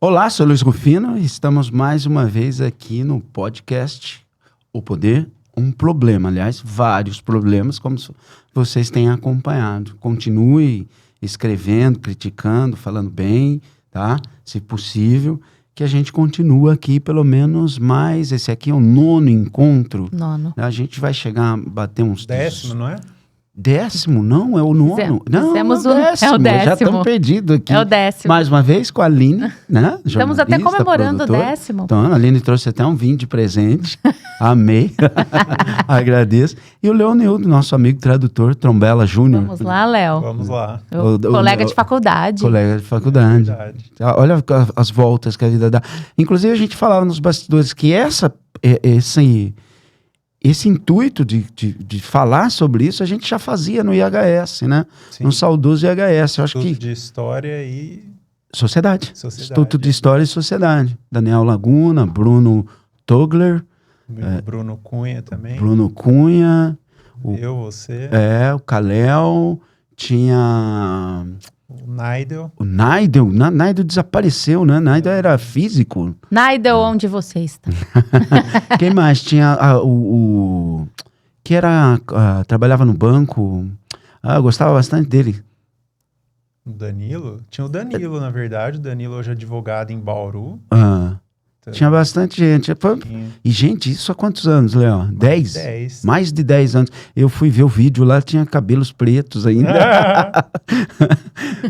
Olá, sou Luiz Rufino e estamos mais uma vez aqui no podcast O Poder, um Problema. Aliás, vários problemas, como vocês têm acompanhado. Continue escrevendo, criticando, falando bem, tá? Se possível, que a gente continua aqui pelo menos mais. Esse aqui é o 9º encontro. 9º. A gente vai chegar a bater uns... 10º, não é? 10º? Não, é o 9º. Não, é o 10º. É o 10º. Já estamos perdidos aqui. É o 10º. Mais uma vez com a Aline, né? Estamos até comemorando o 10º. Então, a Aline trouxe até um vinho de presente. Amei. Agradeço. E o Leonildo, nosso amigo tradutor, Trombella Júnior. Vamos lá, Léo. Vamos lá. Colega de faculdade. Colega de faculdade. Olha as voltas que a vida dá. Inclusive, a gente falava nos bastidores que esse intuito de falar sobre isso, a gente já fazia no IHS, né? Sim. No saudoso IHS. Eu acho Instituto que... de História e... Sociedade. Instituto de História e Sociedade. Daniel Laguna, Bruno Togler. Bruno Cunha também. Bruno Cunha. Você. O Kalel. Tinha... O Naidel. O Naidel. Naidel desapareceu, né? Naidel era físico. Naidel, onde você está? Quem mais? Tinha que era... trabalhava no banco. Eu gostava bastante dele. O Danilo? Tinha o Danilo, na verdade. O Danilo hoje é advogado em Bauru. Tinha bastante gente. E, gente, isso há quantos anos, Léo? 10? Mais de 10 anos. Eu fui ver o vídeo lá, tinha cabelos pretos ainda.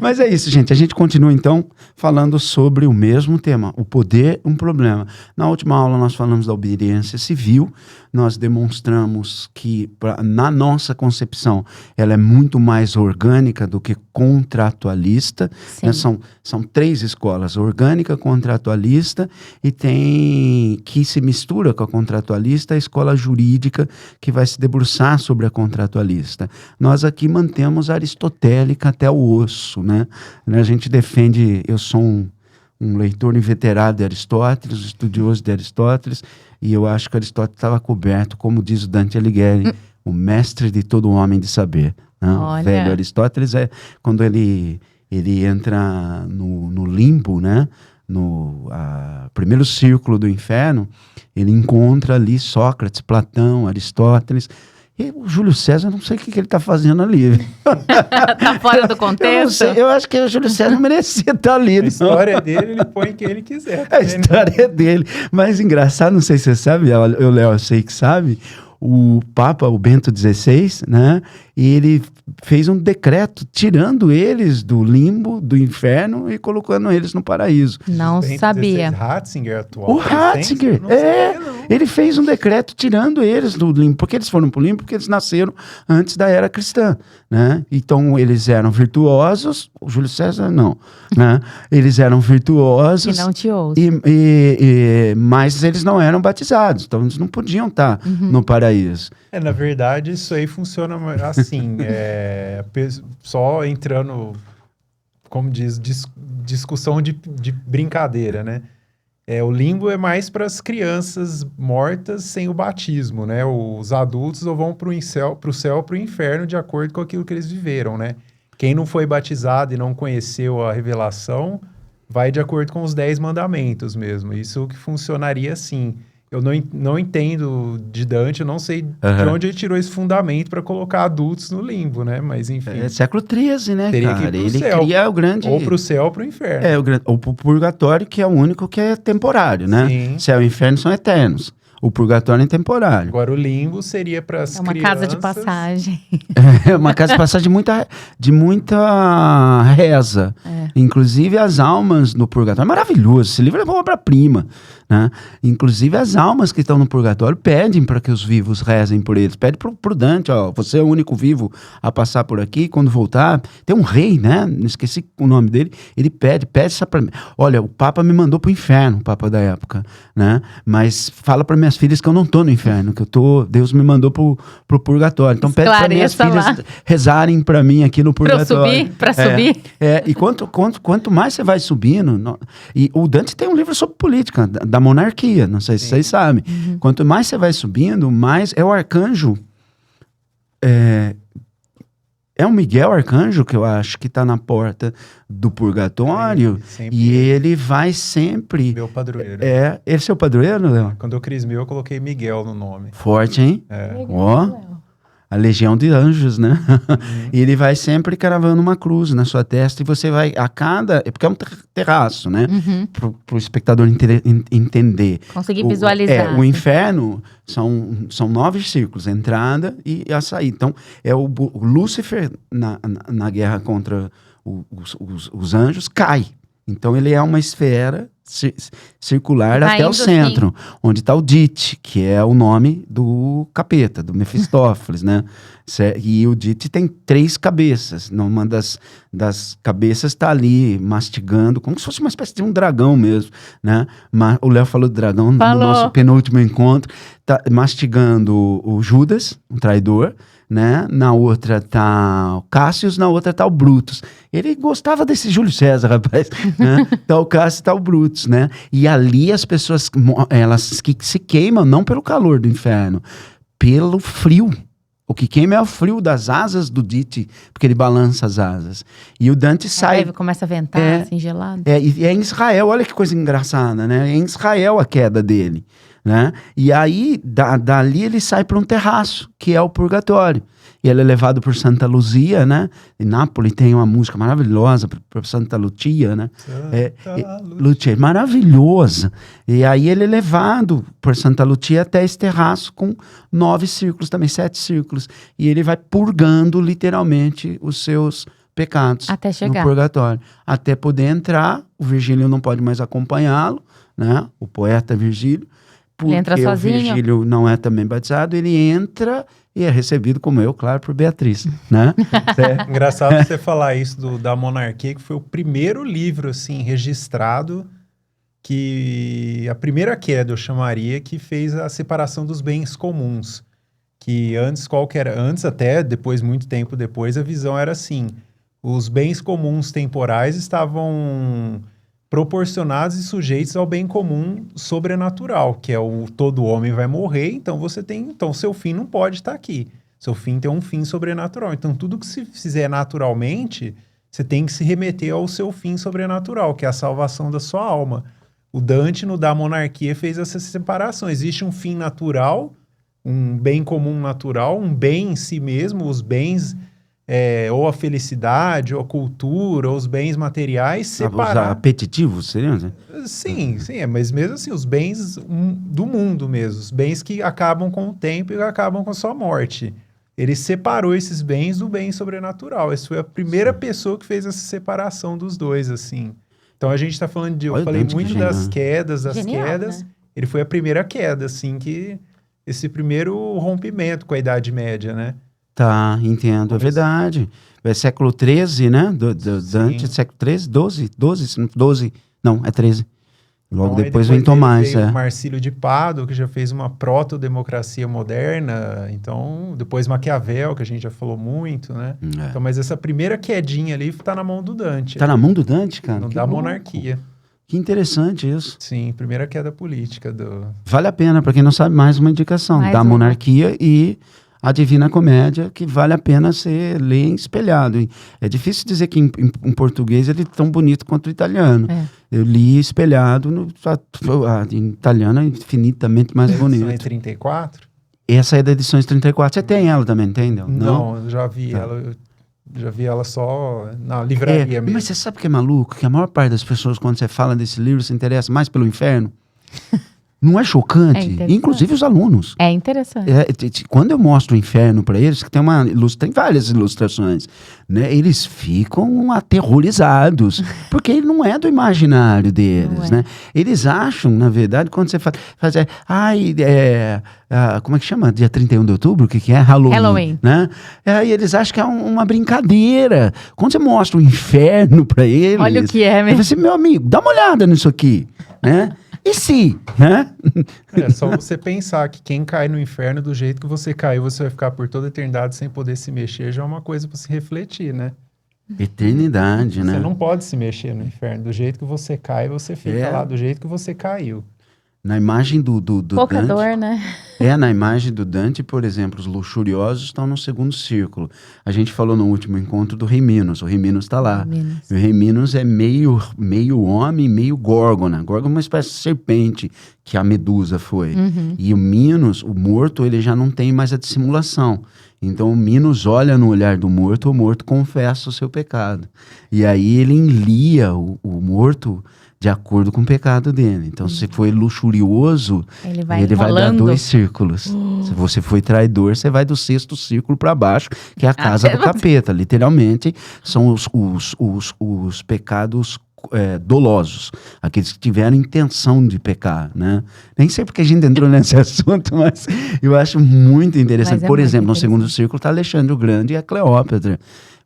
Mas é isso, gente. A gente continua, então, falando sobre o mesmo tema. O poder, um problema. Na última aula, nós falamos da obediência civil. Nós demonstramos que, na nossa concepção, ela é muito mais orgânica do que contratualista. Né? São 3 escolas, orgânica, contratualista, e tem que se mistura com a contratualista a escola jurídica, que vai se debruçar sobre a contratualista. Nós aqui mantemos a aristotélica até o osso, né? A gente defende, eu sou um leitor inveterado de Aristóteles, estudioso de Aristóteles, e eu acho que Aristóteles estava coberto, como diz o Dante Alighieri, o mestre de todo homem de saber. Né? O velho Aristóteles quando ele entra no limbo, né? No primeiro círculo do inferno, ele encontra ali Sócrates, Platão, Aristóteles. E o Júlio César, não sei o que ele está fazendo ali. Tá fora do contexto? Eu acho que o Júlio César merecia estar ali. A história dele, ele põe quem ele quiser. A história é dele. Mas engraçado, não sei se você sabe, Léo, eu sei que sabe, o Papa, o Bento XVI, né? E ele fez um decreto tirando eles do limbo, do inferno e colocando eles no paraíso. Não sabia. Ratzinger atual. O Ratzinger, ele fez um decreto tirando eles do limbo. Porque eles foram para o limbo? Porque eles nasceram antes da era cristã, né? Então, eles eram virtuosos, o Júlio César não, né? Eles eram virtuosos. E não te ouço. Mas eles não eram batizados, então eles não podiam estar no paraíso. Na verdade, isso aí funciona assim, só entrando, como diz, discussão de brincadeira, né? O limbo é mais para as crianças mortas sem o batismo, né? Os adultos ou vão para o céu, para o inferno, de acordo com aquilo que eles viveram, né? Quem não foi batizado e não conheceu a revelação, vai de acordo com os 10 mandamentos mesmo. Isso que funcionaria assim. Eu não entendo de Dante, eu não sei de onde ele tirou esse fundamento para colocar adultos no limbo, né? Mas enfim. Século XIII, né, teria cara? Que ir pro ele céu. Cria o grande... Ou para o céu ou para o inferno. Ou para o purgatório, que é o único que é temporário, né? Sim. Céu e inferno são eternos. O purgatório é temporário. Agora, o limbo seria para as crianças... É uma casa de passagem. É uma casa de passagem de muita reza. Inclusive, as almas no purgatório. É maravilhoso. Esse livro é uma obra-prima. Né? Inclusive, as almas que estão no purgatório pedem para que os vivos rezem por eles. Pede pro Dante, ó, você é o único vivo a passar por aqui. Quando voltar, tem um rei, né? Não esqueci o nome dele. Ele pede essa para mim. Olha, o Papa me mandou pro inferno, o Papa da época, né? Mas fala para minhas filhas que eu não tô no inferno, que Deus me mandou pro purgatório. Então pede para minhas filhas rezarem para mim aqui no purgatório. Para subir. E quanto mais você vai subindo, e o Dante tem um livro sobre política da monarquia, não sei se vocês sabem. Quanto mais você vai subindo, mais é o arcanjo É o Miguel Arcanjo, que eu acho que está na porta do purgatório, e ele vai sempre... Meu padroeiro. Ele é seu padroeiro, Léo? Quando eu crismei, eu coloquei Miguel no nome. Forte, hein? Ó, a legião de anjos, né? E ele vai sempre cravando uma cruz na sua testa, e você vai a cada... Porque é um terraço, né? Para o espectador entender. Conseguir visualizar. O inferno são 9 círculos, a entrada e a saída. Então, o Lúcifer na guerra contra os anjos cai. Então, ele é uma esfera circular até o centro, onde está o Dit, que é o nome do capeta, do Mefistófeles, né? E o Dit tem 3 cabeças. Uma das cabeças está ali mastigando, como se fosse uma espécie de um dragão mesmo, né? O Léo falou do dragão no nosso penúltimo encontro. Tá mastigando o Judas, um traidor, né? Na outra tá o Cássius, na outra tá o Brutus. Ele gostava desse Júlio César, rapaz, né? Tá o Cássius, tá o Brutus, né? E ali as pessoas, elas que se queimam não pelo calor do inferno, pelo frio. O que queima é o frio das asas do Dit, porque ele balança as asas. E o Dante sai... começa a ventar, assim, gelado. E é em Israel, olha que coisa engraçada, né? É em Israel a queda dele, né? E aí, dali ele sai para um terraço, que é o purgatório. E ele é levado por Santa Luzia, né? Em Nápoles tem uma música maravilhosa para Santa Lucia, né? Lucia é maravilhosa. E aí ele é levado por Santa Lucia até esse terraço com 9 círculos, também 7 círculos. E ele vai purgando literalmente os seus pecados até chegar no purgatório. Até poder entrar, o Virgílio não pode mais acompanhá-lo, né? O poeta Virgílio. Porque ele entra sozinho. O Virgílio não é também batizado, ele entra e é recebido, como eu, claro, por Beatriz, né? Engraçado você falar isso da monarquia, que foi o primeiro livro, assim, registrado, que a primeira queda, eu chamaria, que fez a separação dos bens comuns. Que antes até, depois, muito tempo depois, a visão era assim, os bens comuns temporais estavam proporcionados e sujeitos ao bem comum sobrenatural, que é todo homem vai morrer, então seu fim não pode estar aqui. Seu fim tem um fim sobrenatural. Então, tudo que se fizer naturalmente, você tem que se remeter ao seu fim sobrenatural, que é a salvação da sua alma. O Dante, no Da Monarquia, fez essa separação. Existe um fim natural, um bem comum natural, um bem em si mesmo, os bens... ou a felicidade, ou a cultura, ou os bens materiais, separar... Os apetitivos, seriam? Sim, mas mesmo assim, os bens do mundo mesmo, os bens que acabam com o tempo e acabam com a sua morte. Ele separou esses bens do bem sobrenatural. Essa foi a primeira pessoa que fez essa separação dos dois, assim. Então a gente está falando eu falei muito das quedas, né? Ele foi a primeira queda, assim, esse primeiro rompimento com a Idade Média, né? Tá, entendo, é verdade. É século XIII, né? Dante, século XIII, 12, não, é 13. Logo então, depois vem Tomás. Veio o Marcílio de Pádua, que já fez uma proto-democracia moderna. Então, depois Maquiavel, que a gente já falou muito, né? Então, mas essa primeira quedinha ali tá na mão do Dante. Tá na mão do Dante, cara? No Da Monarquia. Que interessante isso. Sim, primeira queda política do... Vale a pena, para quem não sabe, mais uma indicação. Da Monarquia e... A Divina Comédia, que vale a pena ser ler espelhado. É difícil dizer que em português ele é tão bonito quanto o italiano. Eu li espelhado, em italiano é infinitamente mais bonito. Edição 34? Essa é da edição 34. Você tem ela também, entendeu? Não, eu já vi ela. Eu já vi ela só na livraria mesmo. Mas você sabe que é maluco? Que a maior parte das pessoas, quando você fala desse livro, se interessa mais pelo inferno. Não é chocante? Inclusive os alunos. É interessante. Quando eu mostro o inferno para eles, que tem várias ilustrações, né? Eles ficam aterrorizados, porque ele não é do imaginário deles, né? Eles acham, na verdade, quando você faz como é que chama? Dia 31 de outubro, o que é? Halloween. Né? Aí eles acham que é uma brincadeira. Quando você mostra o inferno para eles... Olha o que é, mesmo. Você, meu amigo, dá uma olhada nisso aqui, né? E se, né? É só você pensar que quem cai no inferno do jeito que você caiu, você vai ficar por toda a eternidade sem poder se mexer, já é uma coisa para se refletir, né? Eternidade, né? Você não pode se mexer no inferno. Do jeito que você cai, você fica lá do jeito que você caiu. Na imagem do Pouca Dante, dor, né? na imagem do Dante, por exemplo, os luxuriosos estão no segundo círculo. A gente falou no último encontro do Rei Minos. O Rei Minos está lá. Minos. E o Rei Minos é meio homem, meio górgona. Górgona é uma espécie de serpente que a Medusa foi. E o Minos, o morto, ele já não tem mais a dissimulação. Então o Minos olha no olhar do morto, o morto confessa o seu pecado. E aí ele enlia o morto de acordo com o pecado dele. Então, se foi luxurioso, ele vai dar 2 círculos. Se você foi traidor, você vai do 6º círculo para baixo, que é a casa do capeta. Literalmente, são os pecados dolosos. Aqueles que tiveram intenção de pecar, né? Nem sei porque a gente entrou nesse assunto, mas eu acho muito interessante. Por exemplo, no segundo círculo está Alexandre o Grande e a Cleópatra.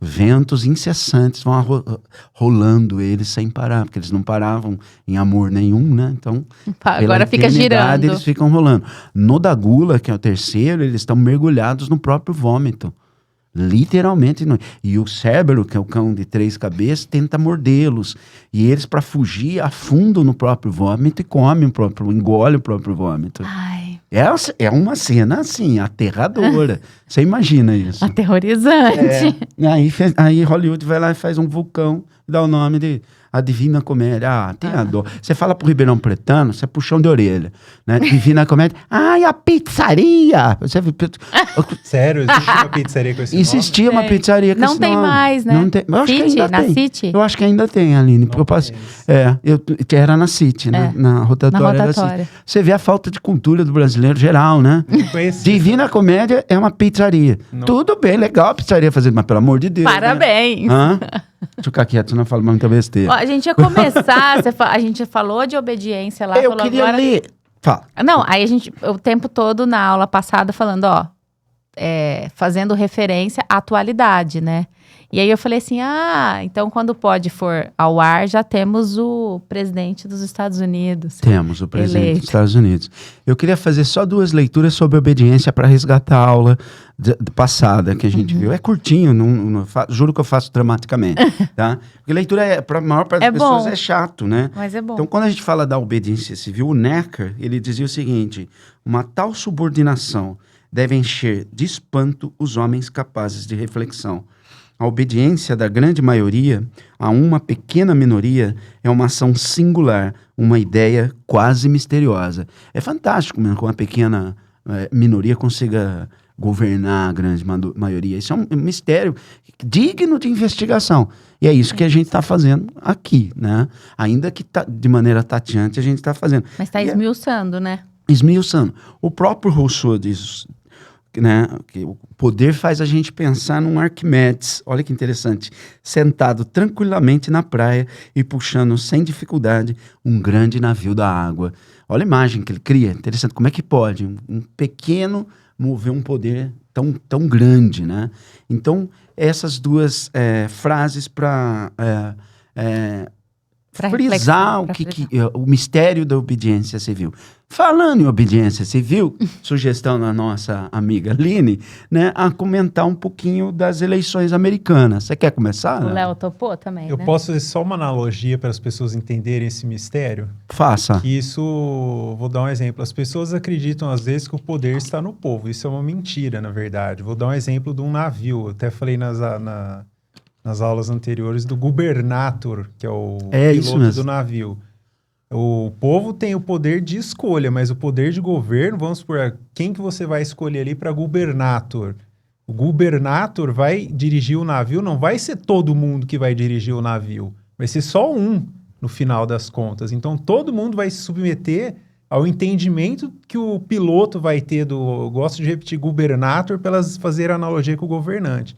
Ventos incessantes vão rolando eles sem parar, porque eles não paravam em amor nenhum, né? Então, agora fica girando. Eles ficam rolando. No da Gula, que é o terceiro, eles estão mergulhados no próprio vômito. Literalmente. E o Cérbero, que é o cão de 3 cabeças, tenta mordê-los. E eles, para fugir, afundam no próprio vômito e engolem o próprio vômito. Ai. É uma cena, assim, aterradora. Você imagina isso. Aterrorizante. Aí Hollywood vai lá e faz um vulcão, dá o nome de A Divina Comédia. Tem a dor. Você fala pro Ribeirão Pretano, você é puxão de orelha. Né? Divina Comédia. Ai, a pizzaria! Sério? Existia uma pizzaria com esse nome? Existia uma pizzaria com esse nome. Não tem mais, né? Não tem. Eu acho que ainda tem. City? Eu acho que ainda tem, Aline. Que era na City, né? Na rotatória da City. Você vê a falta de cultura do brasileiro geral, né? Divina Comédia é uma pizzaria. Tudo bem, legal a pizzaria fazendo, mas pelo amor de Deus. Parabéns! Né? Deixa eu ficar quieto, senão eu falo muita besteira. Ó, a gente ia começar, a gente falou de obediência lá. Eu queria ler. Fala. Não, aí a gente, o tempo todo na aula passada falando, fazendo referência à atualidade, né? E aí eu falei assim, então quando pode for ao ar, já temos o presidente dos Estados Unidos. Temos o presidente dos Estados Unidos. Eu queria fazer só 2 leituras sobre obediência para resgatar a aula passada que a gente viu. É curtinho, juro que eu faço dramaticamente, tá? Porque leitura, para a maior parte das pessoas, é chato, né? Mas é bom. Então, quando a gente fala da obediência civil, o Necker, ele dizia o seguinte: uma tal subordinação deve encher de espanto os homens capazes de reflexão. A obediência da grande maioria a uma pequena minoria é uma ação singular, uma ideia quase misteriosa. É fantástico mesmo que uma pequena minoria consiga governar a grande maioria. Isso é um mistério digno de investigação. E é isso que a gente está fazendo aqui, né? Ainda que de maneira tateante a gente está fazendo. Mas está esmiuçando, né? Esmiuçando. O próprio Rousseau diz, né, que o poder faz a gente pensar num Arquimedes, olha que interessante, sentado tranquilamente na praia e puxando sem dificuldade um grande navio da água. Olha a imagem que ele cria, interessante, como é que pode um pequeno mover um poder tão grande, né? Então, essas 2 frases para frisar o mistério da obediência civil. Falando em obediência civil, sugestão da nossa amiga Aline, né, a comentar um pouquinho das eleições americanas. Você quer começar? O Léo topou também, Eu posso fazer só uma analogia para as pessoas entenderem esse mistério? Faça. Vou dar um exemplo. As pessoas acreditam às vezes que o poder está no povo. Isso é uma mentira, na verdade. Vou dar um exemplo de um navio. Eu até falei nas aulas anteriores do gubernator, que é o piloto do navio. O povo tem o poder de escolha, mas o poder de governo, vamos supor, quem que você vai escolher ali para gubernator? O gubernator vai dirigir o navio, não vai ser todo mundo que vai dirigir o navio, vai ser só um no final das contas. Então todo mundo vai se submeter ao entendimento que o piloto vai ter eu gosto de repetir gubernator para elas fazerem analogia com o governante.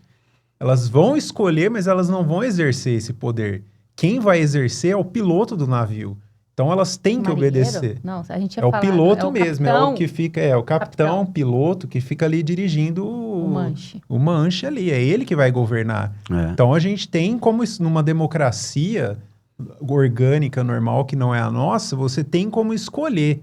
Elas vão escolher, mas elas não vão exercer esse poder. Quem vai exercer é o piloto do navio. Então elas têm que obedecer. Não, a gente ia falar, o piloto mesmo, capitão, é o que fica, o capitão, piloto que fica ali dirigindo o manche ali, é ele que vai governar. Então a gente tem como numa democracia orgânica normal que não é a nossa, você tem como escolher.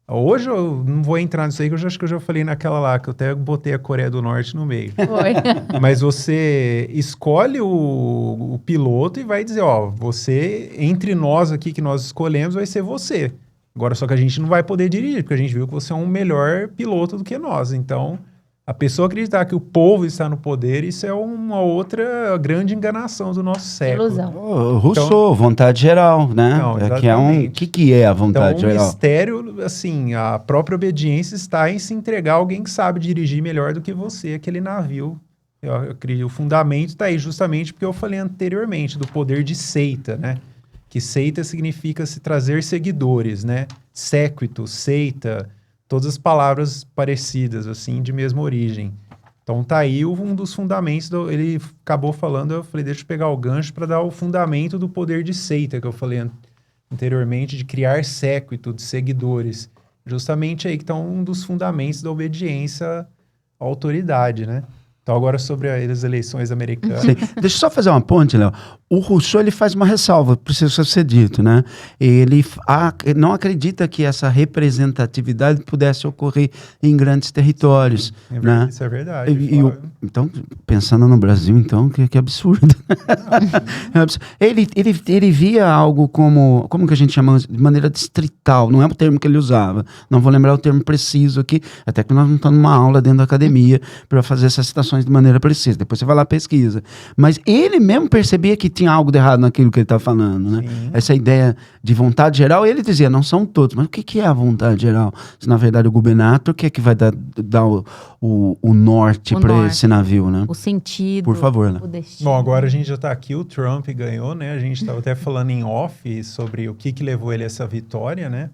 Hoje eu não vou entrar nisso aí, que eu acho que eu já falei naquela lá, que eu até botei a Coreia do Norte no meio. Foi. Mas você escolhe o piloto e vai dizer, ó, você, entre nós aqui que nós escolhemos, vai ser você. Agora, só que a gente não vai poder dirigir, porque a gente viu que você é um melhor piloto do que nós. Então, a pessoa acreditar que o povo está no poder, isso é uma outra grande enganação do nosso século. Ilusão. Rousseau, então, vontade geral, né? Não, O que é a vontade geral? Então, o mistério, assim, a própria obediência está em se entregar a alguém que sabe dirigir melhor do que você, aquele navio. Eu acredito, o fundamento está aí justamente porque eu falei anteriormente, do poder de seita, né? Que seita significa se trazer seguidores, né? Séquito, seita, todas as palavras parecidas, assim, de mesma origem. Então tá aí um dos fundamentos, ele acabou falando, eu falei, deixa eu pegar o gancho para dar o fundamento do poder de seita, que eu falei anteriormente, de criar séquito, de seguidores. Justamente aí que está um dos fundamentos da obediência à autoridade, né? Então, agora sobre as eleições americanas. Sim. Deixa eu só fazer uma ponte, Léo. O Rousseau, ele faz uma ressalva, precisa ser dito, né? Ele não acredita que essa representatividade pudesse ocorrer em grandes territórios. Né? Isso é verdade. Então, pensando no Brasil, então, que absurdo. Ele via algo como que a gente chama de maneira distrital, não é o termo que ele usava. Não vou lembrar o termo preciso aqui, até que nós não estamos numa aula dentro da academia para fazer essas citações de maneira precisa. Depois você vai lá pesquisa. Mas ele mesmo percebia que tinha algo de errado naquilo que ele estava falando, né? Sim. Essa ideia de vontade geral, ele dizia, não são todos. Mas o que é a vontade geral? Se na verdade o gubernator que vai dar o norte para esse navio, né? O sentido. Por favor, né? O destino. Bom, agora a gente já está aqui, o Trump ganhou, né? A gente estava até falando em off sobre o que levou ele a essa vitória, né?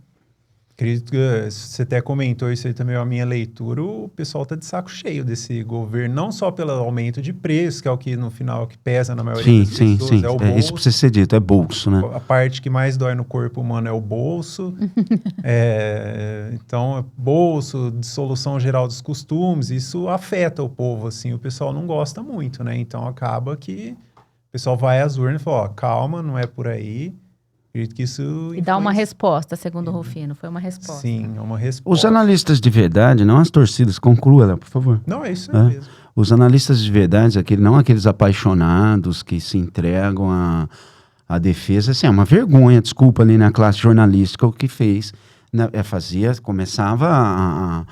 Acredito que você até comentou isso aí também, a minha leitura, o pessoal tá de saco cheio desse governo, não só pelo aumento de preço, que é o que no final que pesa na maioria das pessoas, sim. é o bolso. Isso precisa ser dito, é bolso, né? A parte que mais dói no corpo humano é o bolso. Então, bolso, dissolução geral dos costumes, isso afeta o povo, assim, o pessoal não gosta muito, né? Então, acaba que o pessoal vai às urnas e fala, ó, calma, não é por aí. Acredito que isso e dá uma resposta, segundo o Rufino, foi uma resposta. Sim, é uma resposta. Os analistas de verdade, não as torcidas, conclua, Léo, por favor. Não, é isso aí mesmo. Os analistas de verdade, não aqueles apaixonados que se entregam à defesa, assim, é uma vergonha, desculpa, ali na classe jornalística, o que fez, né, começava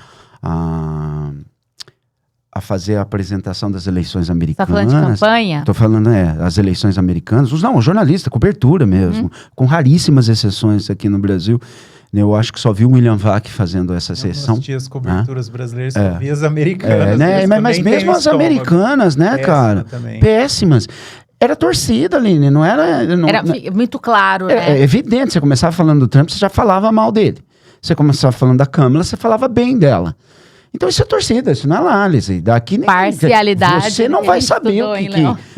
a fazer a apresentação das eleições americanas. Você tá falando de campanha? Estou falando, as eleições americanas. Não, jornalista, cobertura mesmo. Com raríssimas exceções aqui no Brasil. Eu acho que só vi o William Vac fazendo essa sessão. Eu as coberturas brasileiras, só vi as americanas. Né? Mas mesmo as americanas, né, cara? Péssimas. Era torcida, Aline, não era... Era muito claro, né? É evidente, você começava falando do Trump, você já falava mal dele. Você começava falando da Câmara, você falava bem dela. Então isso é torcida, isso não é análise. Daqui parcialidade. Você não vai saber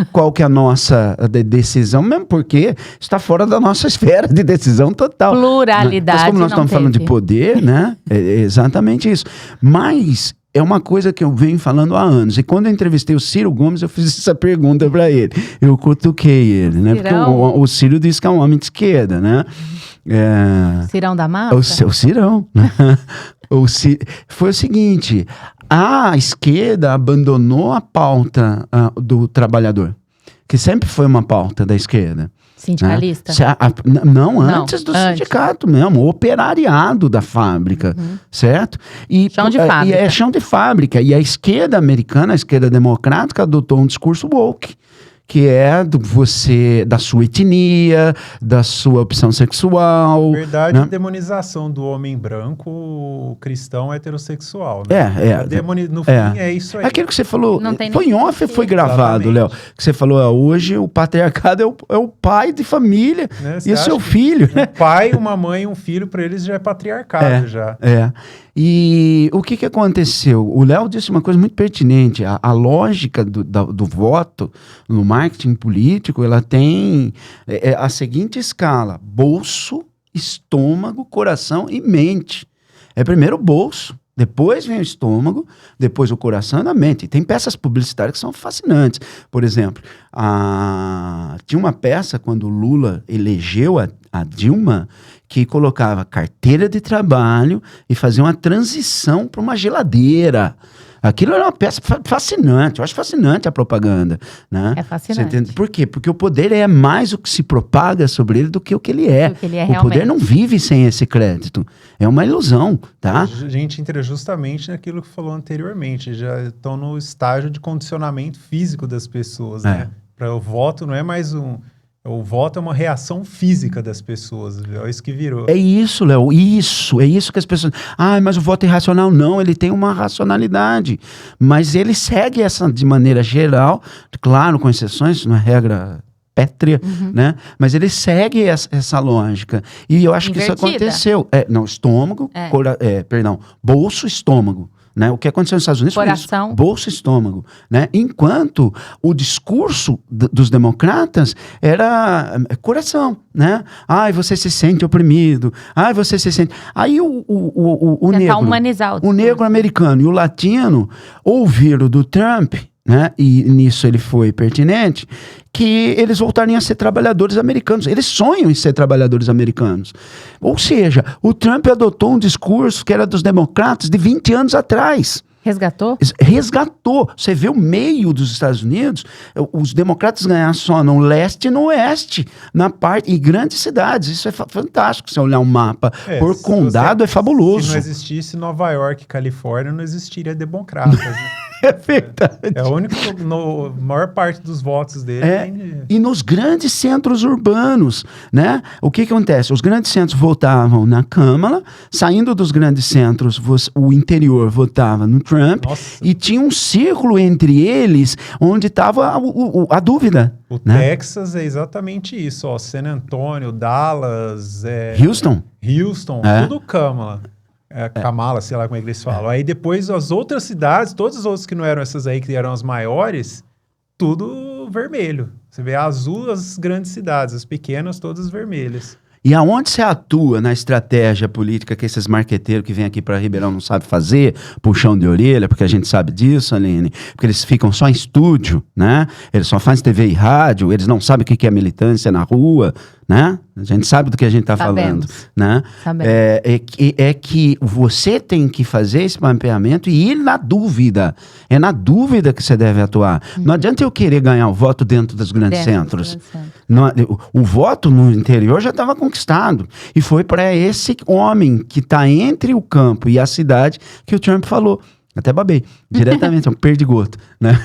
qual que é a nossa decisão, mesmo porque está fora da nossa esfera de decisão total. Pluralidade. Mas como nós estamos falando de poder, né? É exatamente isso. Mas é uma coisa que eu venho falando há anos. E quando eu entrevistei o Ciro Gomes, eu fiz essa pergunta para ele. Eu cutuquei ele, né? Porque o Ciro disse que é um homem de esquerda, né? Cirão da Mata? O Cirão. Foi o seguinte, a esquerda abandonou a pauta do trabalhador, que sempre foi uma pauta da esquerda. Sindicalista? Né? Antes do sindicato mesmo, o operariado da fábrica, certo? Chão de fábrica. E é chão de fábrica. E a esquerda americana, a esquerda democrática, adotou um discurso woke, que é da sua etnia, da sua opção sexual. Na verdade, né? A demonização do homem branco cristão heterossexual. Né? No fim, é isso aí. Aquilo que você falou, foi em off ou foi gravado, Léo? Que você falou, hoje o patriarcado é o pai de família e o seu filho. Um pai, uma mãe e um filho, para eles já é patriarcado. Já. E o que aconteceu? O Léo disse uma coisa muito pertinente. A lógica do voto no marketing político, ela tem a seguinte escala: bolso, estômago, coração e mente. É primeiro o bolso, depois vem o estômago, depois o coração e a mente. E tem peças publicitárias que são fascinantes. Por exemplo, tinha uma peça quando o Lula elegeu a Dilma, que colocava carteira de trabalho e fazia uma transição para uma geladeira. Aquilo era uma peça fascinante. Eu acho fascinante a propaganda, né? É fascinante. Por quê? Porque o poder é mais o que se propaga sobre ele do que o que ele é. O poder não vive sem esse crédito. É uma ilusão, tá? A gente entra justamente naquilo que falou anteriormente. Já estão no estágio de condicionamento físico das pessoas, né? Para o voto não é mais o voto é uma reação física das pessoas, é isso que virou. É isso, Léo, é isso que as pessoas... mas o voto é irracional. Não, ele tem uma racionalidade, mas ele segue essa de maneira geral, claro, com exceções, não é regra pétrea, né? Mas ele segue essa lógica. E eu acho que isso aconteceu. Estômago, bolso, estômago. Né? O que aconteceu nos Estados Unidos Coração. Foi isso, bolsa e estômago, né? Enquanto o discurso dos democratas era coração, né? Você se sente oprimido, você se sente... Aí o negro, humanizar o negro americano e o latino ouviram do Trump, né? E nisso ele foi pertinente, que eles voltariam a ser trabalhadores americanos. Eles sonham em ser trabalhadores americanos. Ou seja, o Trump adotou um discurso que era dos democratas de 20 anos atrás. Resgatou? Resgatou. Você vê o meio dos Estados Unidos, os democratas ganharam só no leste e no oeste, na parte, em grandes cidades. Isso é fantástico, se olhar um mapa. Por condado é fabuloso. Se não existisse Nova York e Califórnia, não existiria democratas, né? É verdade. É o único, maior parte dos votos dele. E nos grandes centros urbanos, né? O que acontece? Os grandes centros votavam na Câmara, saindo dos grandes centros, o interior votava no Trump, e tinha um círculo entre eles onde estava a dúvida. O né? Texas é exatamente isso, ó. San Antonio, Dallas, Houston, tudo Câmara. Kamala, sei lá como é que eles falam. Aí depois as outras cidades, todas as outras que não eram essas aí, que eram as maiores, tudo vermelho. Você vê azul as grandes cidades, as pequenas todas vermelhas. E aonde você atua na estratégia política que esses marqueteiros que vêm aqui para Ribeirão não sabem fazer, puxão de orelha, porque a gente sabe disso, Aline, porque eles ficam só em estúdio, né? Eles só fazem TV e rádio, eles não sabem o que é militância na rua, né? A gente sabe do que a gente está falando, né? É que você tem que fazer esse mapeamento e ir na dúvida. É na dúvida que você deve atuar. Não adianta eu querer ganhar o voto dentro dos grandes centros. O voto no interior já estava conquistado. E foi para esse homem que está entre o campo e a cidade que o Trump falou. Até babei, diretamente, é um perdigoto, né?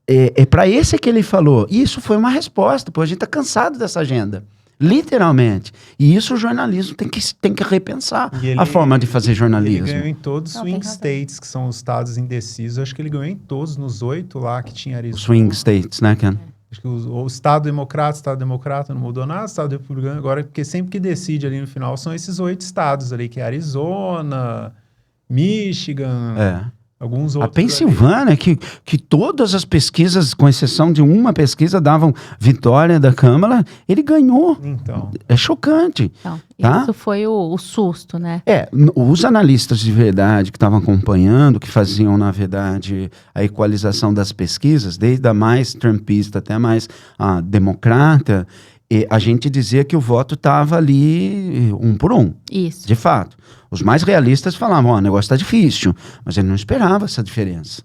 É para esse que ele falou. E isso foi uma resposta, a gente tá cansado dessa agenda, literalmente. E isso o jornalismo tem que repensar a forma de fazer jornalismo. Ele ganhou em todos os swing states, que são os estados indecisos. Acho que ele ganhou em todos, nos 8 lá que tinha Arizona. Swing states, né, Ken? Acho que o Estado Democrata não mudou nada, o Estado Republicano agora, porque sempre que decide ali no final são esses 8 estados ali, que é Arizona, Michigan, alguns outros. A Pensilvânia, que todas as pesquisas, com exceção de uma pesquisa, davam vitória da Câmara, ele ganhou. Então. É chocante. Então, tá? Isso foi o susto, né? Os analistas de verdade que estavam acompanhando, que faziam, na verdade, a equalização das pesquisas, desde a mais trumpista até a mais democrata, a gente dizia que o voto estava ali 1 por 1. Isso. De fato. Os mais realistas falavam, o negócio está difícil. Mas ele não esperava essa diferença.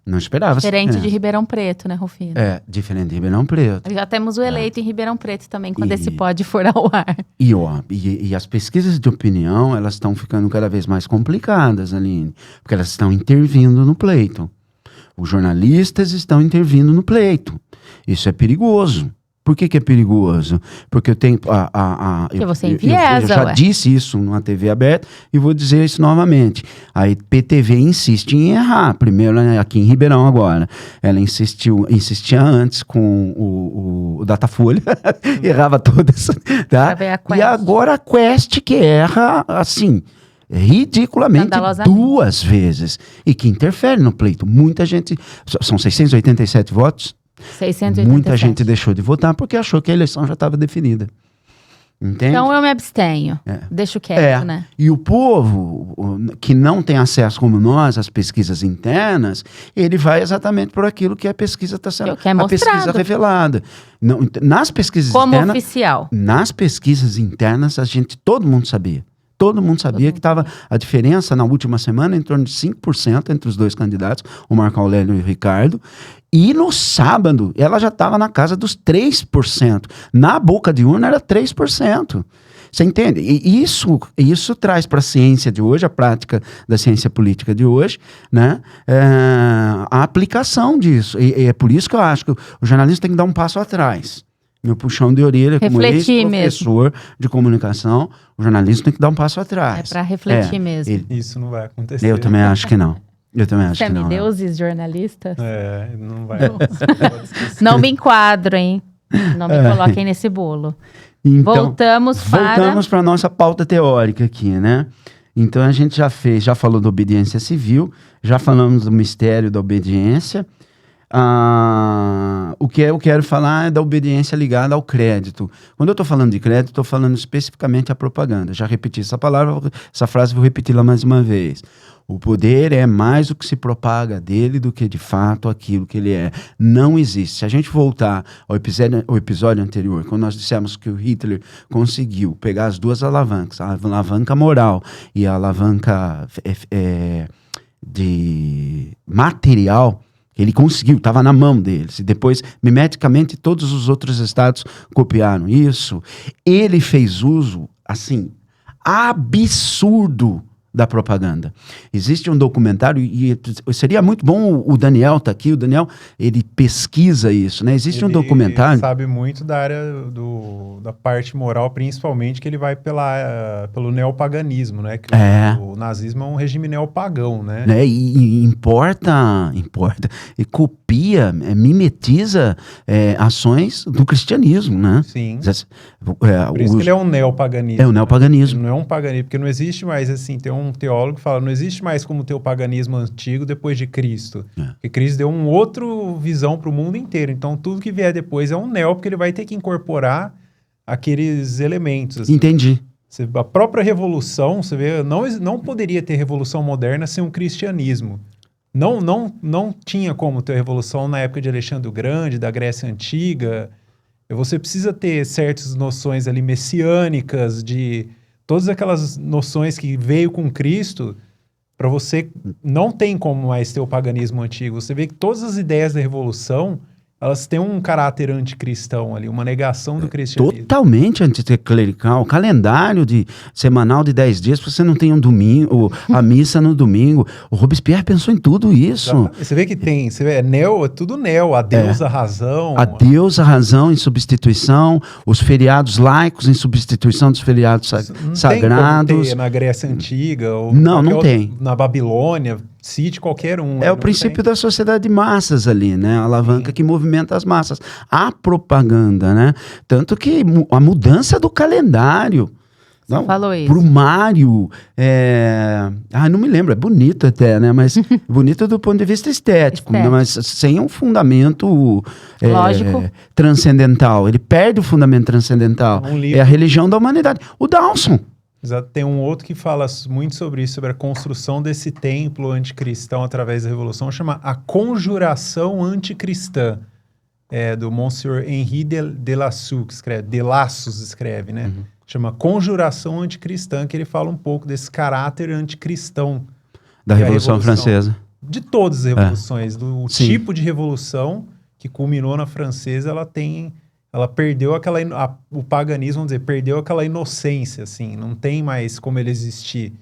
Não esperava essa diferença. Diferente de Ribeirão Preto, né, Rufino? Diferente de Ribeirão Preto. Já temos o eleito em Ribeirão Preto também, quando esse pod for ao ar. E as pesquisas de opinião, elas estão ficando cada vez mais complicadas, Aline. Porque elas estão intervindo no pleito. Os jornalistas estão intervindo no pleito. Isso é perigoso. Por que é perigoso? Porque eu tenho... Porque você enviesa, eu já disse isso numa TV aberta e vou dizer isso novamente. A IPTV insiste em errar. Primeiro, aqui em Ribeirão agora. Ela insistia antes com o Datafolha. Errava todas. Tá? E agora a Quest que erra, assim... ridiculamente 2 vezes. E que interfere no pleito. Muita gente... São 687 votos. 687. Muita gente deixou de votar porque achou que a eleição já estava definida. Entende? Então eu me abstenho. Deixo quieto, né? E o povo, que não tem acesso como nós às pesquisas internas, ele vai exatamente por aquilo que a pesquisa está sendo... A pesquisa revelada. Nas pesquisas como internas... oficial. Nas pesquisas internas, todo mundo sabia. Todo mundo sabia que estava a diferença na última semana em torno de 5% entre os dois candidatos, o Marco Aurélio e o Ricardo. E no sábado, ela já estava na casa dos 3%. Na boca de urna era 3%. Você entende? E isso traz para a ciência de hoje, a prática da ciência política de hoje, né? A aplicação disso. E é por isso que eu acho que o jornalista tem que dar um passo atrás. Meu puxão de orelha como ex-professor de comunicação, o jornalista tem que dar um passo atrás. É para refletir mesmo. Isso não vai acontecer. Eu também acho que não. Semideuses jornalistas? Não vai. Não me enquadro, hein? Não me coloquem nesse bolo. Então, voltamos para a nossa pauta teórica aqui, né? Então a gente já falou da obediência civil, já falamos do mistério da obediência. O que eu quero falar é da obediência ligada ao crédito. Quando eu estou falando de crédito, estou falando especificamente a propaganda. Já repeti essa frase, vou repeti-la mais uma vez. O poder é mais o que se propaga dele do que de fato aquilo que ele é. Não existe. Se a gente voltar ao episódio anterior, quando nós dissemos que o Hitler conseguiu pegar as duas alavancas, a alavanca moral e a alavanca de material, ele conseguiu, estava na mão deles. E depois, mimeticamente, todos os outros estados copiaram isso. Ele fez uso, assim, absurdo da propaganda. Existe um documentário, e seria muito bom o Daniel tá aqui, o Daniel, ele pesquisa isso, né? Existe um documentário... Ele sabe muito da área da parte moral, principalmente que ele vai pelo neopaganismo, né? Que o nazismo é um regime neopagão, né? E importa, e copia, mimetiza ações do cristianismo, né? Sim. Por isso que ele é um neopaganismo. É um neopaganismo. Ele não é um paganismo, porque não existe mais, assim, tem um teólogo que fala, não existe mais como ter o paganismo antigo depois de Cristo. Porque Cristo deu uma outra visão para o mundo inteiro. Então, tudo que vier depois é um neo, porque ele vai ter que incorporar aqueles elementos. Assim. Entendi. A própria revolução, você vê, não poderia ter revolução moderna sem um cristianismo. Não tinha como ter revolução na época de Alexandre o Grande, da Grécia Antiga. Você precisa ter certas noções ali messiânicas, de todas aquelas noções que veio com Cristo, para você não tem como mais ter o paganismo antigo. Você vê que todas as ideias da revolução, elas têm um caráter anticristão ali, uma negação do cristianismo. Totalmente anticlerical. Calendário semanal de 10 dias, você não tem um domingo, a missa no domingo. O Robespierre pensou em tudo isso. Você vê que é tudo neo, a Deus, a razão. A Deus, a razão em substituição, os feriados laicos em substituição dos feriados sagrados. Tem como ter na Grécia Antiga, ou não tem. Na Babilônia, cite qualquer um. É o princípio da sociedade de massas ali, né? A alavanca que movimenta as massas. A propaganda, né? Tanto que a mudança do calendário. Você falou isso. Brumário. Não me lembro, é bonito até, né? Mas bonito do ponto de vista estético. Né? Mas sem um fundamento transcendental. Ele perde o fundamento transcendental. É a religião da humanidade. O Dawson. Exato. Tem um outro que fala muito sobre isso, sobre a construção desse templo anticristão através da Revolução, chama A Conjuração Anticristã, do Monsieur Henri de Lassus, que escreve, de Lassus escreve, né? Uhum. Chama Conjuração Anticristã, que ele fala um pouco desse caráter anticristão. Da Revolução Francesa. De todas as revoluções, do tipo de revolução que culminou na francesa, ela perdeu o paganismo, vamos dizer, perdeu aquela inocência, assim, não tem mais como ele existir.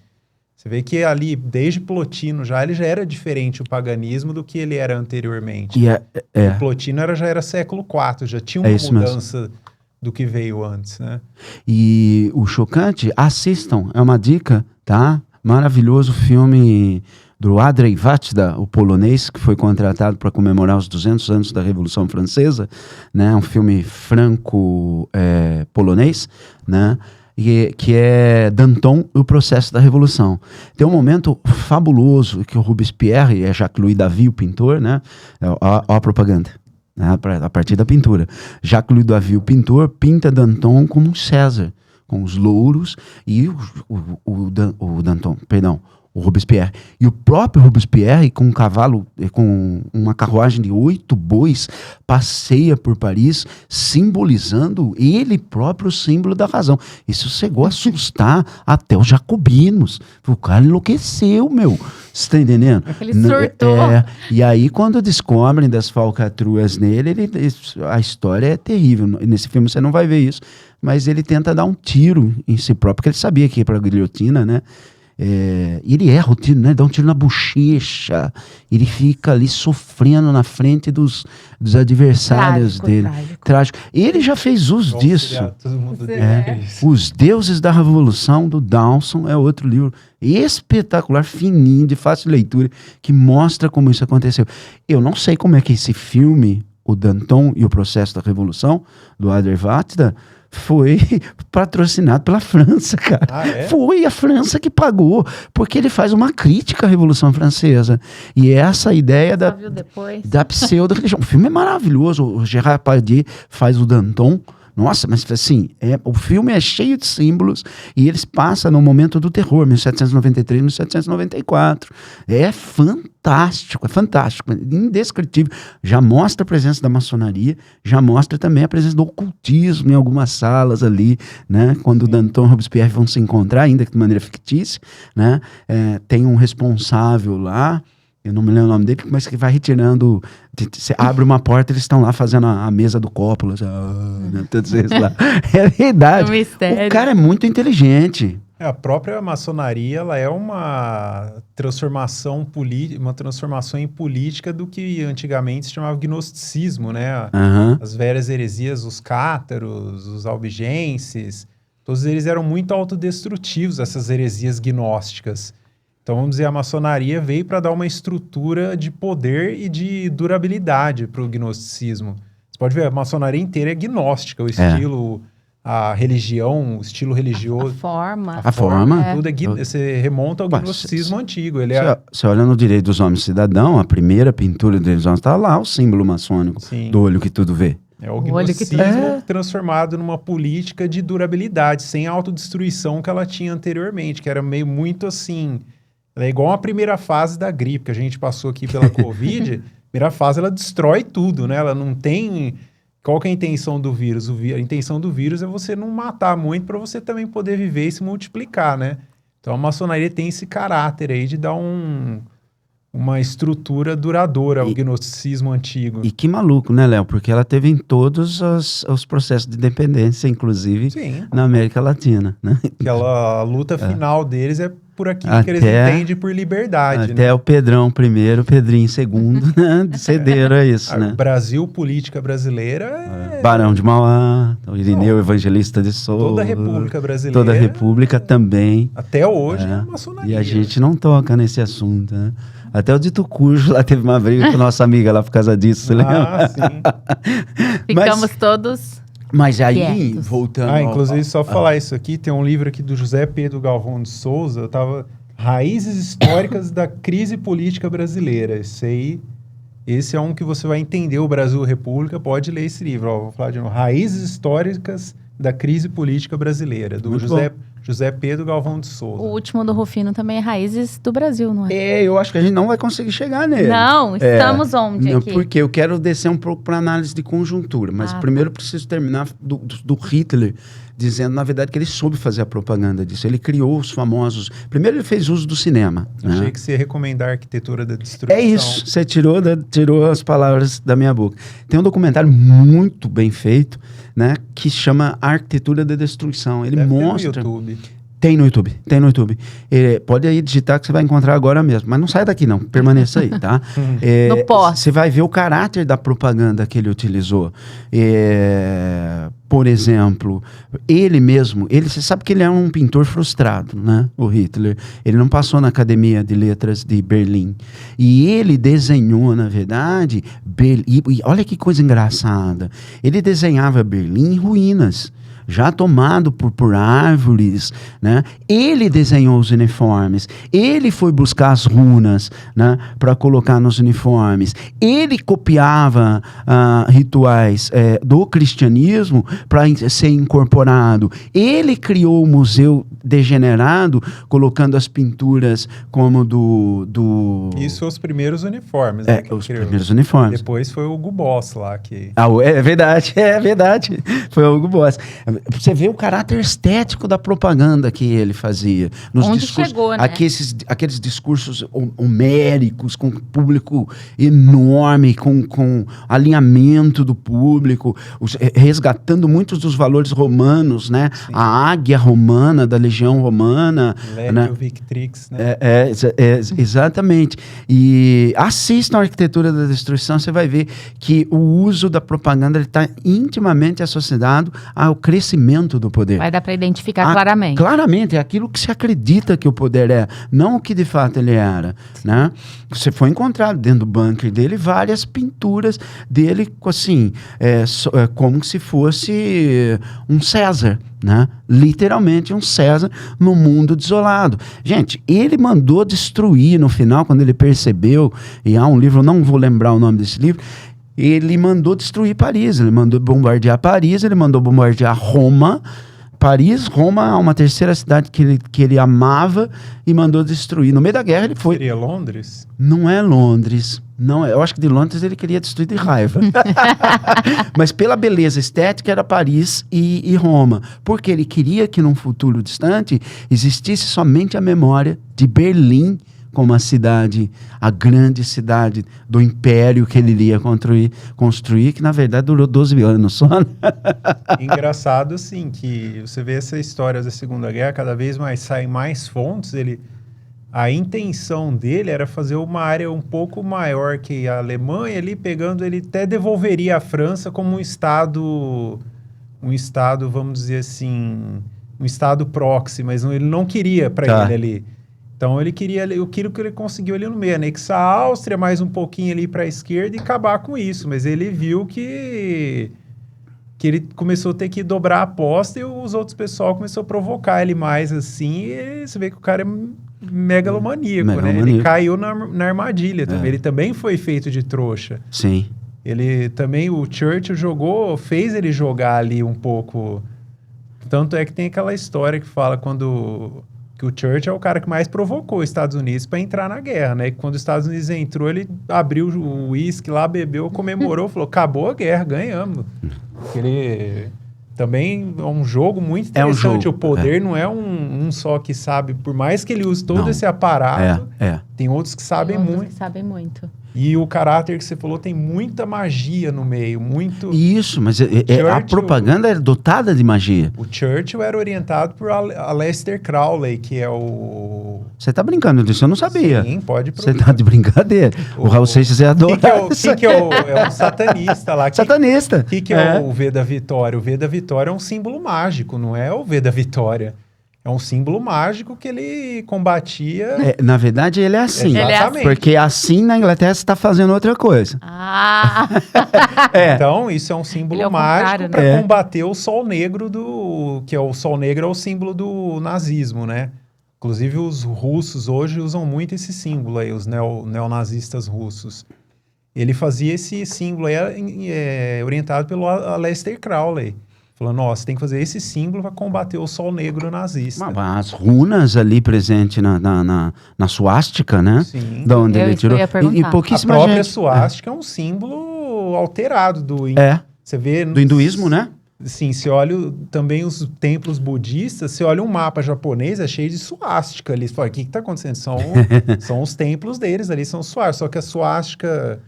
Você vê que ali, desde Plotino ele já era diferente o paganismo do que ele era anteriormente. O Plotino já era século IV, já tinha uma mudança do que veio antes, né? E o chocante, assistam, é uma dica, tá? Maravilhoso filme do Andrzej Wajda, o polonês, que foi contratado para comemorar os 200 anos da Revolução Francesa, né? Um filme franco-polonês, né? Que é Danton e o Processo da Revolução. Tem um momento fabuloso que o Robespierre, Jacques-Louis David, o pintor, né? Ó a propaganda, né? A partir da pintura. Jacques-Louis David, o pintor, pinta Danton como um César, com os louros, e o o Robespierre. E o próprio Robespierre, com um cavalo, com uma carruagem de 8 bois, passeia por Paris, simbolizando ele próprio o símbolo da razão. Isso chegou a assustar até os jacobinos. O cara enlouqueceu, meu. Você tá entendendo? Ele surtou. E aí, quando descobrem das falcatruas nele, a história é terrível. Nesse filme você não vai ver isso, mas ele tenta dar um tiro em si próprio, porque ele sabia que ia pra guilhotina, né? Ele erra o tiro, né? Dá um tiro na bochecha. Ele fica ali sofrendo na frente dos adversários dele. Trágico. Ele já fez uso disso. Todo mundo Os Deuses da Revolução, do Dawson, é outro livro espetacular, fininho, de fácil leitura, que mostra como isso aconteceu. Eu não sei como é que esse filme, o Danton e o Processo da Revolução, do Adler Wajda, foi patrocinado pela França, cara. Foi a França que pagou, porque ele faz uma crítica à Revolução Francesa. E essa ideia da pseudo-religião. O filme é maravilhoso, o Gérard Depardieu faz o Danton. Nossa, mas assim, o filme é cheio de símbolos e eles passam no momento do terror, 1793, 1794. É fantástico, indescritível. Já mostra a presença da maçonaria, já mostra também a presença do ocultismo em algumas salas ali, né? Quando o Danton e o Robespierre vão se encontrar, ainda que de maneira fictícia, né? Tem um responsável lá, eu não me lembro o nome dele, mas que vai retirando. Você abre uma porta, eles estão lá fazendo a mesa do Coppola. Todos eles lá. É verdade. O cara é muito inteligente. A própria maçonaria, ela é uma transformação em política do que antigamente se chamava gnosticismo, né? As velhas heresias, os cátaros, os albigenses, todos eles eram muito autodestrutivos, essas heresias gnósticas. Então, vamos dizer, a maçonaria veio para dar uma estrutura de poder e de durabilidade para o gnosticismo. Você pode ver, a maçonaria inteira é gnóstica, o estilo, a religião, o estilo religioso. A forma. Tudo você remonta ao gnosticismo antigo. Você olha no Direito dos Homens Cidadão, a primeira pintura do Direito dos Homens está lá, o símbolo maçônico do olho que tudo vê. É o gnosticismo transformado numa política de durabilidade, sem a autodestruição que ela tinha anteriormente, que era meio muito assim... Ela é igual a primeira fase da gripe, que a gente passou aqui pela Covid. A primeira fase, ela destrói tudo, né? Ela não tem... Qual que é a intenção do vírus? A intenção do vírus é você não matar muito para você também poder viver e se multiplicar, né? Então, a maçonaria tem esse caráter aí de dar uma estrutura duradoura ao gnosticismo antigo. E que maluco, né, Léo? Porque ela teve em todos os processos de independência, inclusive na América Latina, né? Aquela luta final deles é por aquilo que eles entendem por liberdade. Até o Pedrão I, o Pedrinho II, né? Cederam a isso, né? Brasil, política brasileira Barão de Mauá, o Irineu Evangelista de Souza. Toda a República Brasileira. Toda a República também. Até hoje é a maçonaria. E a gente não toca nesse assunto, né? Até o Dito Cujo lá teve uma briga com nossa amiga lá por causa disso, você lembra? Sim. Ficamos todos... Mas aí, voltando... inclusive, só falar isso aqui, tem um livro aqui do José Pedro Galvão de Souza, Raízes Históricas da Crise Política Brasileira. Esse é um que você vai entender o Brasil República, pode ler esse livro. Vou falar de novo. Raízes Históricas da Crise Política Brasileira, do José Pedro Galvão de Souza. O último do Rufino também é Raízes do Brasil, não é? Eu acho que a gente não vai conseguir chegar nele. Não, estamos onde aqui? Porque eu quero descer um pouco para análise de conjuntura, mas primeiro eu preciso terminar do Hitler, dizendo, na verdade, que ele soube fazer a propaganda disso. Ele criou os famosos... Primeiro ele fez uso do cinema. Achei que você ia recomendar a Arquitetura da Destruição. É isso, você tirou as palavras da minha boca. Tem um documentário muito bem feito, né, que chama Arquitetura da Destruição. Ele mostra... Tem no YouTube. Pode aí digitar que você vai encontrar agora mesmo. Mas não sai daqui não, permaneça aí, tá? No pós. Você vai ver o caráter da propaganda que ele utilizou. Por exemplo, ele mesmo, você sabe que ele é um pintor frustrado, né? O Hitler. Ele não passou na Academia de Letras de Berlim. E ele desenhou, na verdade, e olha que coisa engraçada. Ele desenhava Berlim em ruínas. já tomado por árvores, né? Ele desenhou os uniformes, ele foi buscar as runas, né, para colocar nos uniformes, ele copiava rituais do cristianismo para ser incorporado, ele criou o museu degenerado, colocando as pinturas como do... Isso os primeiros uniformes, né? Os primeiros uniformes. Depois foi o Hugo Boss lá que... É verdade. Foi o Hugo Boss. Você vê o caráter estético da propaganda que ele fazia. Nos Onde discursos, chegou, né? Aqueles discursos homéricos, com público enorme, com alinhamento do público, resgatando muitos dos valores romanos, né? Sim. A águia romana, da legião romana. Lério Victrix, né? Exatamente. E assistam a Arquitetura da Destruição, você vai ver que o uso da propaganda está intimamente associado ao crescimento do poder. Vai dar para identificar claramente. Claramente, é aquilo que se acredita que o poder é, não o que de fato ele era, né? Você foi encontrado dentro do bunker dele várias pinturas dele, assim, como se fosse um César, né? Literalmente um César no mundo desolado. Gente, ele mandou destruir no final, quando ele percebeu, e há um livro, não vou lembrar o nome desse livro, ele mandou destruir Paris, ele mandou bombardear Paris, ele mandou bombardear Roma. Roma é uma terceira cidade que ele amava e mandou destruir. No meio da guerra ele foi... Seria Londres? Não é Londres. Não, eu acho que de Londres ele queria destruir de raiva. Mas pela beleza estética era Paris e Roma. Porque ele queria que num futuro distante existisse somente a memória de Berlim como a grande cidade do império que ele iria construir, que na verdade durou 12 anos só. Né? Engraçado, assim, que você vê essa história da Segunda Guerra, cada vez mais saem mais fontes, a intenção dele era fazer uma área um pouco maior que a Alemanha, ali pegando, ele até devolveria a França como um estado, vamos dizer assim, um estado próximo, mas ele não queria para ele ali. Então ele queria aquilo que ele conseguiu ali no meio, anexar a Áustria, mais um pouquinho ali para a esquerda e acabar com isso. Mas ele viu que ele começou a ter que dobrar a aposta e os outros pessoal começou a provocar ele mais assim. E você vê que o cara é megalomaníaco, né? Ele caiu na armadilha também. Ele também foi feito de trouxa. Sim. Ele também, o Churchill fez ele jogar ali um pouco. Tanto é que tem aquela história que fala que o Churchill é o cara que mais provocou os Estados Unidos para entrar na guerra, né? Que quando os Estados Unidos entrou, ele abriu o uísque lá, bebeu, comemorou, falou, acabou a guerra, ganhamos. Ele também é um jogo muito interessante. O poder não é um só que sabe, por mais que ele use todo esse aparato, tem outros que sabem muito. E o caráter que você falou tem muita magia no meio, muito... Isso, mas a propaganda é dotada de magia. O Churchill era orientado por Aleister Crowley, que é o... Você tá brincando disso? Eu não sabia. Sim, pode provar. Você tá de brincadeira. O Raul Seixas é adorado. Quem que é o satanista lá? Satanista. O que é o V da Vitória? O V da Vitória é um símbolo mágico, não é o V da Vitória. É um símbolo mágico que ele combatia... na verdade, ele é assim. Exatamente. Porque assim, na Inglaterra, você está fazendo outra coisa. Então, isso é um símbolo mágico para combater o Sol Negro que é o Sol Negro é o símbolo do nazismo, né? Inclusive, os russos hoje usam muito esse símbolo aí, os neonazistas russos. Ele fazia esse símbolo aí, orientado pelo Aleister Crowley. Falando, você tem que fazer esse símbolo para combater o Sol Negro nazista. As runas ali presentes na suástica, né? Sim. Da onde ele tirou. E pouquíssima a própria suástica é um símbolo alterado você vê do hinduísmo, né? Sim, você olha também os templos budistas, você olha um mapa japonês, é cheio de suástica ali. Você fala, o que está acontecendo? São os templos deles ali, são suásticas. Só que a suástica...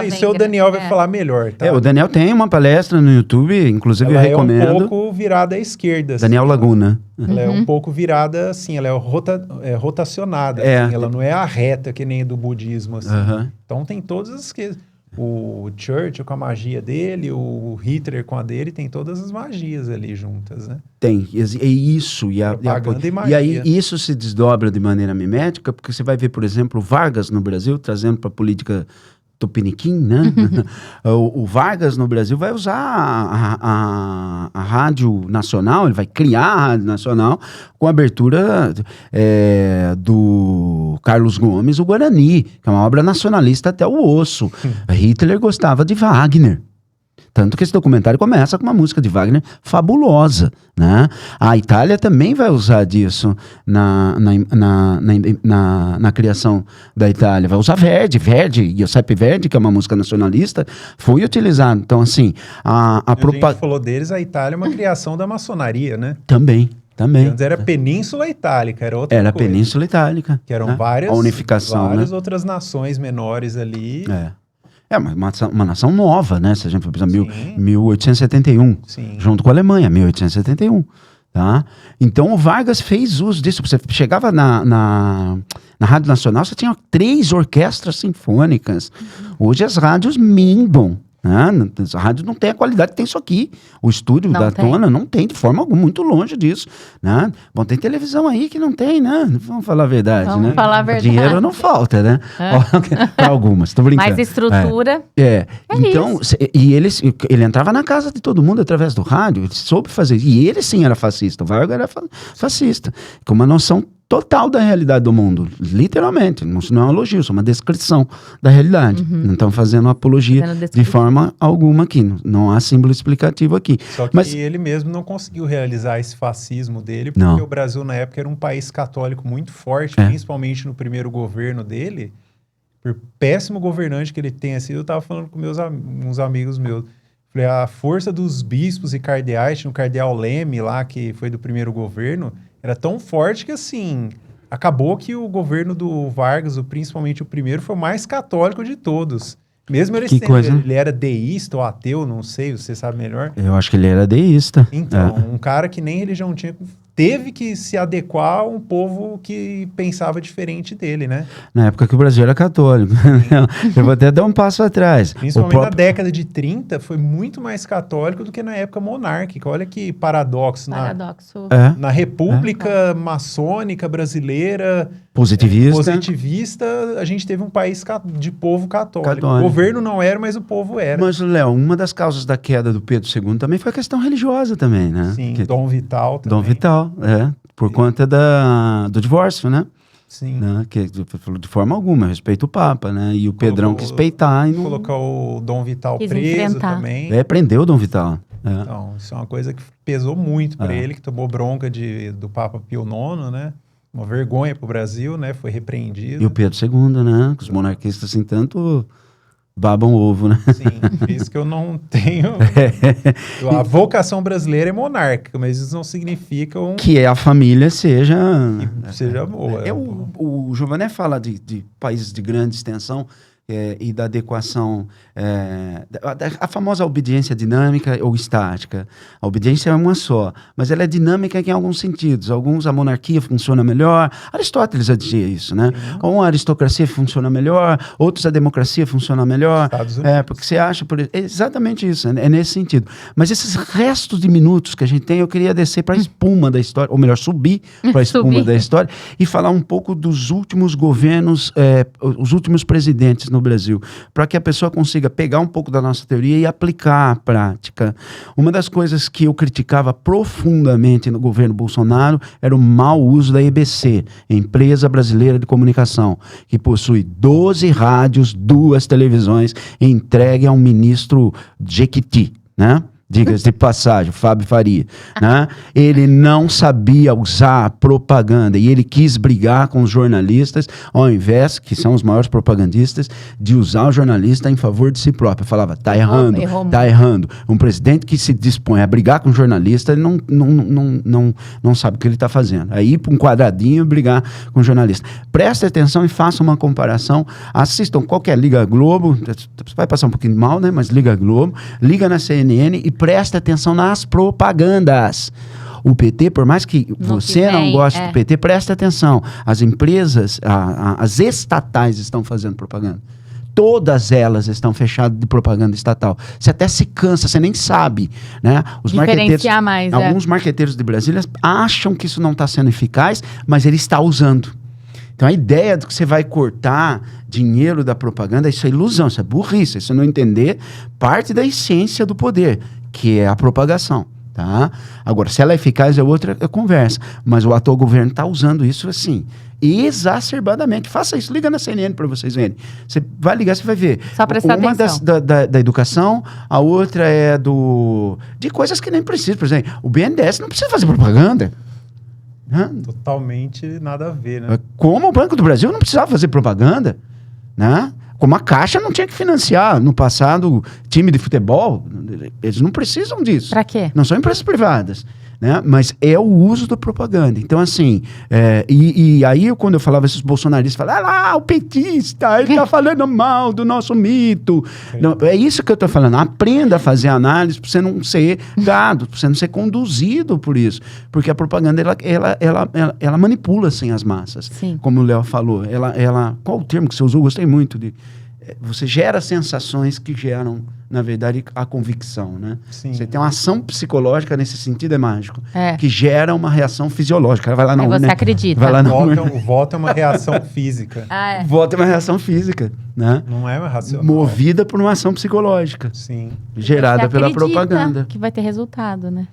Isso o Daniel vai falar melhor, tá? O Daniel tem uma palestra no YouTube, inclusive eu recomendo. Ela é um pouco virada à esquerda. Assim, Daniel Laguna. Ela é um pouco virada, assim, ela é rotacionada. Assim, ela não é a reta que nem do budismo, assim. Então tem todas as coisas. O Churchill com a magia dele, o Hitler com a dele, tem todas as magias ali juntas, né? Tem, é isso. E aí isso se desdobra de maneira mimética, porque você vai ver, por exemplo, Vargas no Brasil, trazendo para a política Tupiniquim, né? O Vargas no Brasil vai usar a Rádio Nacional, ele vai criar a Rádio Nacional com a abertura do Carlos Gomes, o Guarani, que é uma obra nacionalista até o osso. Hitler gostava de Wagner. Tanto que esse documentário começa com uma música de Wagner fabulosa, né? A Itália também vai usar disso na criação da Itália. Vai usar Verdi, Giuseppe Verdi, que é uma música nacionalista, foi utilizado. Então, assim, a gente falou deles, a Itália é uma criação da maçonaria, né? Também. Antes era Península Itálica, era outra coisa. Era a Península Itálica. Que eram várias, a unificação, várias outras nações menores ali. É uma nação nova, né? Se a gente for pensar, 1871, junto com a Alemanha, 1871, tá? Então o Vargas fez uso disso. Você chegava na Rádio Nacional, você tinha 3 orquestras sinfônicas. Hoje as rádios minguam, né? A rádio não tem a qualidade que tem isso aqui. O estúdio da Tona não tem de forma alguma, muito longe disso, né? Bom, tem televisão aí que não tem, né? Vamos falar a verdade, Vamos né? falar a verdade. Dinheiro não falta, né? Para algumas, tô brincando. Mas estrutura... Então, e ele entrava na casa de todo mundo através do rádio, ele soube fazer isso. E ele sim era fascista, o Vargas era fascista, com uma noção total da realidade do mundo, literalmente, não é um elogio, é uma descrição da realidade. Não estão fazendo apologia de forma alguma aqui, não há símbolo explicativo aqui. Só que ele mesmo não conseguiu realizar esse fascismo dele, porque o Brasil na época era um país católico muito forte, principalmente no primeiro governo dele, por péssimo governante que ele tenha sido. Eu estava falando com uns amigos meus, falei, a força dos bispos e cardeais, tinha o cardeal Leme lá, que foi do primeiro governo, era tão forte que, assim, acabou que o governo do Vargas, principalmente o primeiro, foi o mais católico de todos. Mesmo ele era deísta ou ateu, não sei, você sabe melhor. Eu acho que ele era deísta. Então, um cara que nem religião tinha, teve que se adequar a um povo que pensava diferente dele, né? Na época que o Brasil era católico. Eu vou até dar um passo atrás. Principalmente na década de 30, foi muito mais católico do que na época monárquica. Olha que paradoxo. Na República Maçônica Brasileira... Positivista, a gente teve um país de povo católico. O governo não era, mas o povo era. Mas, Léo, uma das causas da queda do Pedro II também foi a questão religiosa também, né? Sim, Dom Vital também. Dom Vital, por conta do divórcio, né? Sim. Né? Que de forma alguma, respeita o Papa, né? E o Pedrão quis peitar. Colocar o Dom Vital preso também. Prendeu o Dom Vital. Então, isso é uma coisa que pesou muito para ele, que tomou bronca do Papa Pio IX, né? Uma vergonha para o Brasil, né? Foi repreendido. E o Pedro II, né? Os monarquistas, assim, tanto babam ovo, né? Sim, por isso que eu não tenho... A vocação brasileira é monárquica, mas isso não significa que a família seja boa. O Giovanni fala de países de grande extensão e da adequação, a famosa obediência dinâmica ou estática. A obediência é uma só, mas ela é dinâmica em alguns sentidos. Alguns a monarquia funciona melhor, Aristóteles já dizia isso, né? Ou a aristocracia funciona melhor, outros a democracia funciona melhor. Estados Unidos. Porque você acha, exatamente isso, é nesse sentido. Mas esses restos de minutos que a gente tem, eu queria descer para a espuma da história, ou melhor, subir para a espuma da história e falar um pouco dos últimos governos, os últimos presidentes no Brasil, para que a pessoa consiga pegar um pouco da nossa teoria e aplicar à prática. Uma das coisas que eu criticava profundamente no governo Bolsonaro era o mau uso da EBC, Empresa Brasileira de Comunicação, que possui 12 rádios, 2 televisões, entregue a um ministro Jequiti, né? Diga-se de passagem, Fábio Faria, né? Ele não sabia usar propaganda e ele quis brigar com os jornalistas, ao invés, que são os maiores propagandistas, de usar o jornalista em favor de si próprio. Falava, tá errando, tá errando. Um presidente que se dispõe a brigar com o jornalista, ele não sabe o que ele está fazendo. Aí ir para um quadradinho e brigar com o jornalista. Preste atenção e faça uma comparação. Assistam qualquer Liga Globo, vai passar um pouquinho mal, né? Mas Liga Globo, liga na CNN e preste atenção nas propagandas. O PT, por mais que você não goste do PT, preste atenção. As empresas, as estatais estão fazendo propaganda. Todas elas estão fechadas de propaganda estatal. Você até se cansa, você nem sabe, né? Alguns marqueteiros de Brasília acham que isso não está sendo eficaz, mas ele está usando. Então a ideia de que você vai cortar dinheiro da propaganda, isso é ilusão, isso é burrice. Isso não entender parte da essência do poder, que é a propagação. Tá? Agora, se ela é eficaz é outra conversa. Mas o atual governo está usando isso assim, exacerbadamente. Faça isso, liga na CNN para vocês verem. Você vai ligar, você vai ver. Só prestar atenção. Uma da educação, a outra é de coisas que nem precisa. Por exemplo, o BNDES não precisa fazer propaganda. Totalmente nada a ver, né? Como o Banco do Brasil não precisava fazer propaganda, né? Como a Caixa não tinha que financiar no passado time de futebol, eles não precisam disso. Para quê? Não são empresas privadas, né? Mas é o uso da propaganda. Então, assim, e aí quando eu falava esses bolsonaristas, falavam, lá, o petista, ele tá falando mal do nosso mito. Não, é isso que eu tô falando. Aprenda a fazer análise para você não ser gado, para você não ser conduzido por isso. Porque a propaganda, ela manipula, assim, as massas. Sim. Como o Léo falou. Qual o termo que você usou? Gostei muito de... Você gera sensações que geram, na verdade, a convicção, né? Sim. Você tem uma ação psicológica, nesse sentido é mágico, que gera uma reação fisiológica. Vai lá na urna, você acredita. Vai lá na O voto é uma reação física. O voto é uma reação física, né? Não é uma racional. Movida por uma ação psicológica. Sim. Gerada pela propaganda. Que vai ter resultado, né?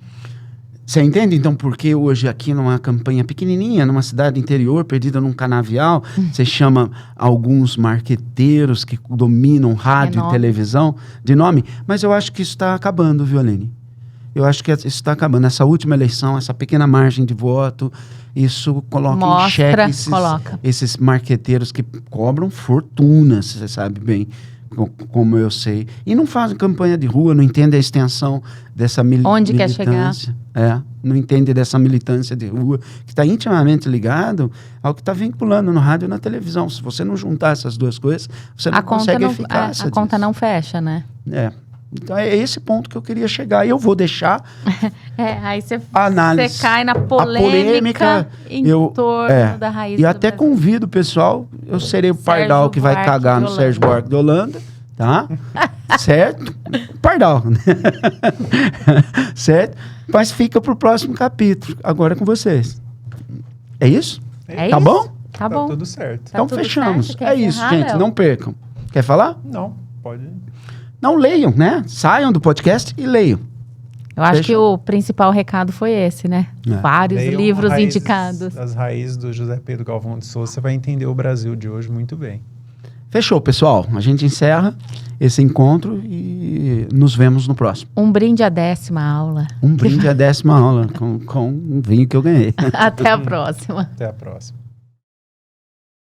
Você entende, então, por que hoje aqui numa campanha pequenininha, numa cidade interior, perdida num canavial, você chama alguns marqueteiros que dominam rádio e televisão de nome? Mas eu acho que isso está acabando, viu, Aline? Eu acho que isso está acabando. Essa última eleição, essa pequena margem de voto, isso coloca em xeque esses marqueteiros que cobram fortunas, você sabe bem. Como eu sei. E não fazem campanha de rua, não entendem a extensão dessa militância. Onde quer chegar. Não entende dessa militância de rua, que está intimamente ligado ao que está vinculando no rádio e na televisão. Se você não juntar essas duas coisas, você não consegue eficácia. A conta não fecha, né? Então é esse ponto que eu queria chegar. E eu vou deixar aí você análise. Você cai na polêmica em torno da raiz. E até convido o pessoal, eu serei o pardal que vai cagar no Sérgio Buarque de Holanda, tá? Certo? Pardal. Certo? Mas fica pro próximo capítulo. Agora é com vocês. É isso? É tá isso? bom? Tá bom. Tudo certo. Então tudo fechamos. Certo? Quer Isso, encerrar, gente. Léo? Não percam. Quer falar? Não, pode. Não leiam, né? Saiam do podcast e leiam. Eu acho que o principal recado foi esse, né? Vários livros indicados. As raízes do José Pedro Galvão de Souza, você vai entender o Brasil de hoje muito bem. Fechou, pessoal. A gente encerra esse encontro e nos vemos no próximo. Um brinde à 10ª aula. Um brinde à 10ª aula com um vinho que eu ganhei. Até a próxima. Até a próxima.